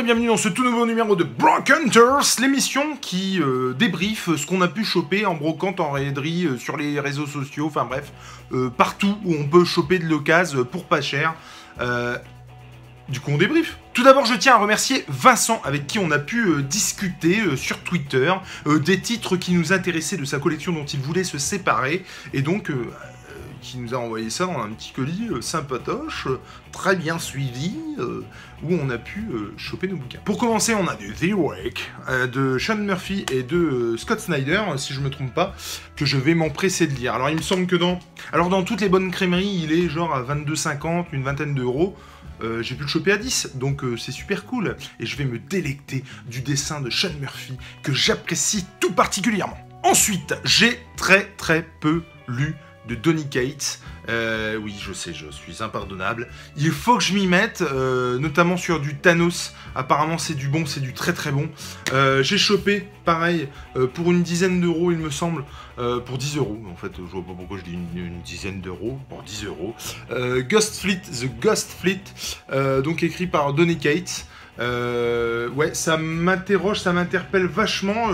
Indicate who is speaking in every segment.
Speaker 1: et bienvenue dans ce tout nouveau numéro de Brock Hunters, l'émission qui débriefe ce qu'on a pu choper en brocante, en raiderie, sur les réseaux sociaux, enfin bref, partout où on peut choper de l'occasion pour pas cher. Du coup, on débrief. Tout d'abord, je tiens à remercier Vincent, avec qui on a pu discuter sur Twitter des titres qui nous intéressaient de sa collection dont il voulait se séparer, et donc qui nous a envoyé ça dans un petit colis sympatoche, très bien suivi, où on a pu choper nos bouquins. Pour commencer, on a du The Wake de Sean Murphy et de Scott Snyder, si je me trompe pas, que je vais m'empresser de lire. Alors, il me semble que dans toutes les bonnes crèmeries, il est genre à 22,50, une vingtaine d'euros. J'ai pu le choper à 10, donc c'est super cool. Et je vais me délecter du dessin de Sean Murphy, que j'apprécie tout particulièrement. Ensuite, j'ai très peu lu de Donny Cates. Oui, je sais, je suis impardonnable. Il faut que je m'y mette, notamment sur du Thanos. Apparemment, c'est du bon, c'est du très bon. J'ai chopé, pareil, pour une dizaine d'euros, il me semble. Pour 10 euros, en fait, je vois pas pourquoi je dis une dizaine d'euros, pour 10 euros. Ghost Fleet, The Ghost Fleet, donc écrit par Donny Cates. Ouais, ça m'interroge, ça m'interpelle vachement.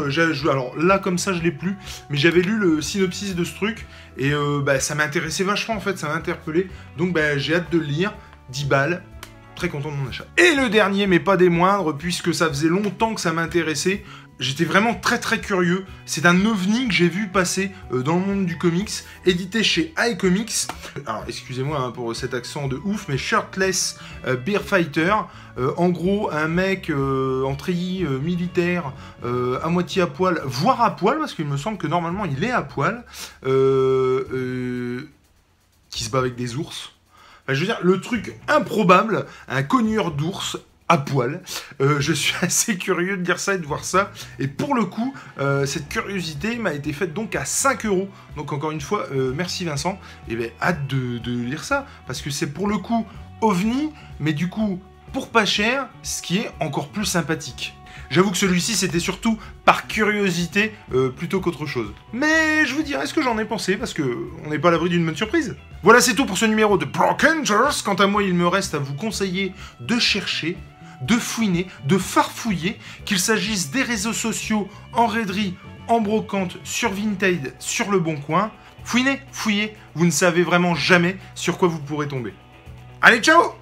Speaker 1: Alors là, comme ça, je l'ai plus, mais j'avais lu le synopsis de ce truc et ça m'intéressait vachement en fait, ça m'a interpellé. Donc j'ai hâte de le lire. 10 balles, très content de mon achat. Et le dernier, mais pas des moindres, puisque ça faisait longtemps que ça m'intéressait. J'étais vraiment très curieux. C'est un ovni que j'ai vu passer dans le monde du comics, édité chez iComics. Alors, excusez-moi pour cet accent de ouf, mais Shirtless Beer Fighter. En gros, un mec en treillis militaire, à moitié à poil, voire à poil, parce qu'il me semble que normalement il est à poil, qui se bat avec des ours. Enfin, je veux dire, le truc improbable, un cogneur d'ours à poil. Je suis assez curieux de dire ça et de voir ça. Et pour le coup, cette curiosité m'a été faite donc à 5 euros. Donc encore une fois, merci Vincent. Et bien, hâte de lire ça. Parce que c'est pour le coup ovni, mais du coup, pour pas cher, ce qui est encore plus sympathique. J'avoue que celui-ci, c'était surtout par curiosité plutôt qu'autre chose. Mais je vous dirai ce que j'en ai pensé, parce que on n'est pas à l'abri d'une bonne surprise. Voilà, c'est tout pour ce numéro de Brock Hunters. Quant à moi, il me reste à vous conseiller de chercher, de fouiner, de farfouiller, qu'il s'agisse des réseaux sociaux, en raiderie, en brocante, sur Vinted, sur Le Bon Coin. Fouinez, fouillez, vous ne savez vraiment jamais sur quoi vous pourrez tomber. Allez, ciao!